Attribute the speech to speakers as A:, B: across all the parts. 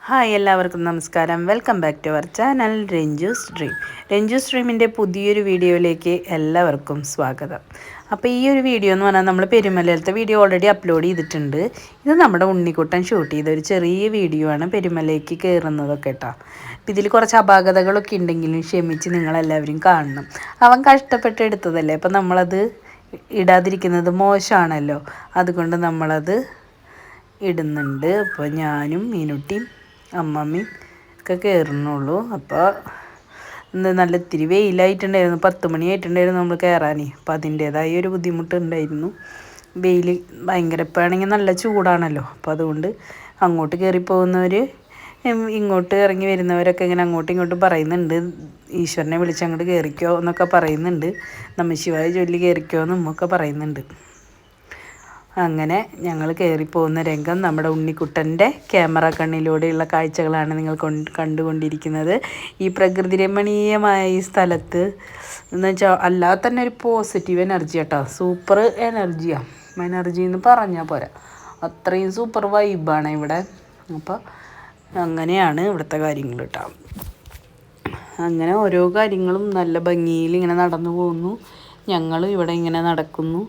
A: Hi എല്ലാവർക്കും നമസ്കാരം. Welcome back to our channel Ranju's dream. Ranju's ഡ്രീമിൻ്റെ പുതിയൊരു വീഡിയോയിലേക്ക് എല്ലാവർക്കും സ്വാഗതം. അപ്പോൾ ഈ ഒരു വീഡിയോ എന്ന് പറഞ്ഞാൽ നമ്മൾ പെരുമലയിലത്തെ വീഡിയോ ഓൾറെഡി അപ്ലോഡ് ചെയ്തിട്ടുണ്ട്. ഇത് നമ്മുടെ ഉണ്ണിക്കുട്ടൻ ഷൂട്ട് ചെയ്ത ഒരു ചെറിയ വീഡിയോ ആണ്, പെരുമലയ്ക്ക് കയറുന്നതൊക്കെ കേട്ടോ. അപ്പോൾ ഇതിൽ കുറച്ച് അപാകതകളൊക്കെ ഉണ്ടെങ്കിലും ക്ഷമിച്ച് നിങ്ങളെല്ലാവരും കാണണം. അവൻ കഷ്ടപ്പെട്ട് എടുത്തതല്ലേ, അപ്പോൾ നമ്മളത് ഇടാതിരിക്കുന്നത് മോശമാണല്ലോ, അതുകൊണ്ട് നമ്മളത് ഇടുന്നുണ്ട്. അപ്പോൾ ഞാനും മീനുട്ടിയും അമ്മമ്മയും ഒക്കെ കയറുന്നുള്ളൂ. അപ്പോൾ നല്ല ഇത്തിരി വെയിലായിട്ടുണ്ടായിരുന്നു, 10 മണിയായിട്ടുണ്ടായിരുന്നു നമ്മൾ കയറാൻ. അപ്പോൾ അതിൻ്റേതായ ഒരു ബുദ്ധിമുട്ടുണ്ടായിരുന്നു. വെയിൽ ഭയങ്കര, ഇപ്പോഴാണെങ്കിൽ നല്ല ചൂടാണല്ലോ. അപ്പോൾ അതുകൊണ്ട് അങ്ങോട്ട് കയറിപ്പോകുന്നവർ ഇങ്ങോട്ട് ഇറങ്ങി വരുന്നവരൊക്കെ ഇങ്ങനെ അങ്ങോട്ടും ഇങ്ങോട്ടും പറയുന്നുണ്ട്, ഈശ്വരനെ വിളിച്ച് അങ്ങോട്ട് കയറിക്കോ എന്നൊക്കെ പറയുന്നുണ്ട്, നമഃശിവായ ചൊല്ലി കയറിക്കോ എന്നൊക്കെ പറയുന്നുണ്ട്. അങ്ങനെ ഞങ്ങൾ കയറിപ്പോകുന്ന രംഗം നമ്മുടെ ഉണ്ണിക്കുട്ടൻ്റെ ക്യാമറ കണ്ണിലൂടെയുള്ള കാഴ്ചകളാണ് നിങ്ങൾ കണ്ടുകൊണ്ടിരിക്കുന്നത്. ഈ പ്രകൃതി രമണീയമായ ഈ സ്ഥലത്ത് എന്ന് വെച്ചാൽ അല്ലാതെ തന്നെ ഒരു പോസിറ്റീവ് എനർജി കേട്ടോ, സൂപ്പർ എനർജിയാണ്. എനർജി എന്ന് പറഞ്ഞാൽ പോരാ, അത്രയും സൂപ്പർ വൈബാണ് ഇവിടെ. അപ്പോൾ അങ്ങനെയാണ് ഇവിടുത്തെ കാര്യങ്ങൾ കേട്ടോ. അങ്ങനെ ഓരോ കാര്യങ്ങളും നല്ല ഭംഗിയിൽ ഇങ്ങനെ നടന്നു പോകുന്നു, ഞങ്ങളും ഇവിടെ ഇങ്ങനെ നടക്കുന്നു.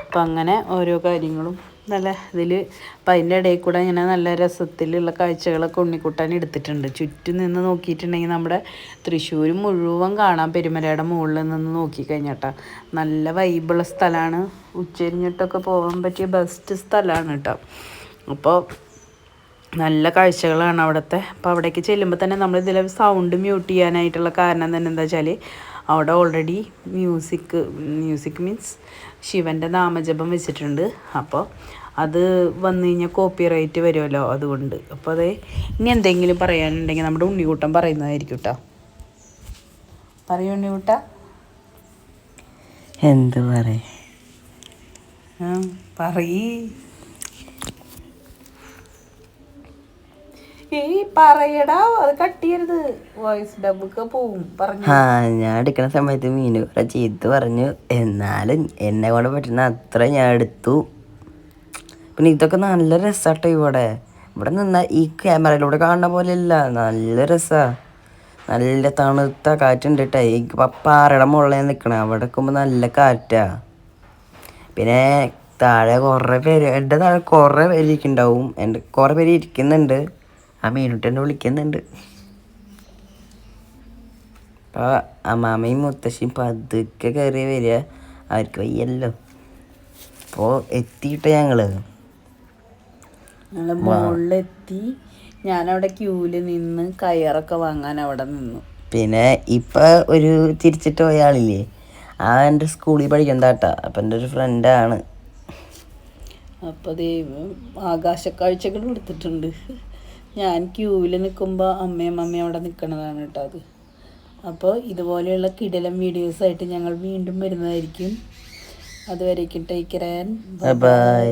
A: അപ്പം അങ്ങനെ ഓരോ കാര്യങ്ങളും നല്ല ഇതിൽ, അപ്പം അതിൻ്റെ ഇടയിൽ കൂടെ ഇങ്ങനെ നല്ല രസത്തിലുള്ള കാഴ്ചകളൊക്കെ ഉണ്ണിക്കുട്ടാൻ എടുത്തിട്ടുണ്ട്. ചുറ്റും നിന്ന് നോക്കിയിട്ടുണ്ടെങ്കിൽ നമ്മുടെ തൃശ്ശൂർ മുഴുവൻ കാണാം, പെരുമലയുടെ മുകളിൽ നിന്ന് നോക്കിക്കഴിഞ്ഞാട്ടാ. നല്ല വൈബുള്ള സ്ഥലമാണ്, ഉച്ചരിഞ്ഞിട്ടൊക്കെ പോകാൻ പറ്റിയ ബെസ്റ്റ് സ്ഥലമാണ് കേട്ടോ. അപ്പോൾ നല്ല കാഴ്ചകളാണ് അവിടുത്തെ. അപ്പോൾ അവിടേക്ക് ചെല്ലുമ്പോൾ തന്നെ നമ്മൾ ഇതിൽ സൗണ്ട് മ്യൂട്ട് ചെയ്യാനായിട്ടുള്ള കാരണം തന്നെ എന്താ വെച്ചാൽ അവിടെ ഓൾറെഡി മ്യൂസിക് മീൻസ് ശിവൻ്റെ നാമജപം വെച്ചിട്ടുണ്ട്. അപ്പോൾ അത് വന്നു കഴിഞ്ഞാൽ കോപ്പിറൈറ്റ് വരുമല്ലോ, അതുകൊണ്ട്. അപ്പോൾ അത് ഇനി എന്തെങ്കിലും പറയാനുണ്ടെങ്കിൽ നമ്മുടെ ഉണ്ണിക്കുട്ടൻ പറയുന്നതായിരിക്കും കേട്ടോ. പറയൂ ഉണ്ണിക്കുട്ട.
B: എന്ത്
A: പറയ്. പറയടാ, അത് കട്ട് ചെയ്യരുത്, വോയിസ് ഡബൊക്കെ പോവും.
B: ഞാൻ എടുക്കുന്ന സമയത്ത് മീനു കുറെ ചീത്ത പറഞ്ഞു, എന്നാലും എന്നെ കൊണ്ട് പറ്റുന്ന അത്ര ഞാൻ എടുത്തു. പിന്നെ ഇതൊക്കെ നല്ല രസാട്ടോ. ഇവിടെ നിന്ന ഈ ക്യാമറയിലൂടെ കാണുന്ന പോലെയല്ല, നല്ല രസാ. നല്ല തണുത്ത കാറ്റുണ്ട് കേട്ടോ. ഈ പാറയുടെ മുകളിൽ നിൽക്കണേ, അവിടെ നിൽക്കുമ്പോൾ നല്ല കാറ്റാ. പിന്നെ താഴെ കുറേ പേര്, എൻ്റെ താഴെ കുറേ പേര് ഇരിക്കുന്നുണ്ടാവും, കുറേ പേര് ഇരിക്കുന്നുണ്ട്. ആ മീനുട്ടെന്നെ വിളിക്കുന്നുണ്ട്. അപ്പോൾ അമ്മാമ്മയും മുത്തശ്ശിയും പതുക്കെ കയറി വരിക, അവർക്ക് വയ്യല്ലോ. അപ്പോൾ എത്തിയിട്ട് ഞങ്ങള്
A: മുകളിലെത്തി. ഞാനവിടെ ക്യൂവിൽ നിന്ന് കയറൊക്കെ വാങ്ങാൻ അവിടെ നിന്നു.
B: പിന്നെ ഇപ്പം ഒരു തിരിച്ചിട്ട് പോയ ആളില്ലേ, ആ എൻ്റെ സ്കൂളിൽ പഠിക്കുന്നതാട്ടാ. അപ്പം എൻ്റെ ഒരു ഫ്രണ്ടാണ്.
A: അപ്പോൾ അതേ ആകാശക്കാഴ്ചകൾ എടുത്തിട്ടുണ്ട്. ഞാൻ ക്യൂവിൽ നിൽക്കുമ്പോൾ അമ്മയും അവിടെ നിൽക്കണതാണ് കേട്ടോ അത്. അപ്പോൾ ഇതുപോലെയുള്ള കിടിലം വീഡിയോസായിട്ട് ഞങ്ങൾ വീണ്ടും വരുന്നതായിരിക്കും. അതുവരേക്കും ടേക്ക് കെയർ, ബൈ.